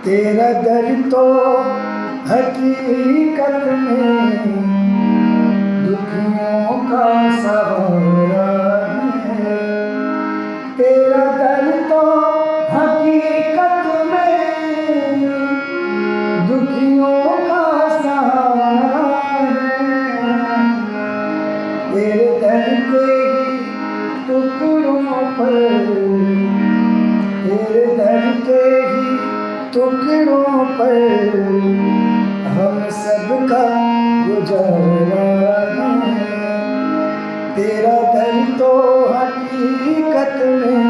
तेरा दर तो हकीकत में दुखियों का सहारा है। तेरा दर तो हकीकत में दुखियों का सहारा है। तेरे दर के ही टुकड़ों पर, तेरे दर के ही टुकड़ों पर हम सबका गुजारा है। तेरा दर तो हकीकत में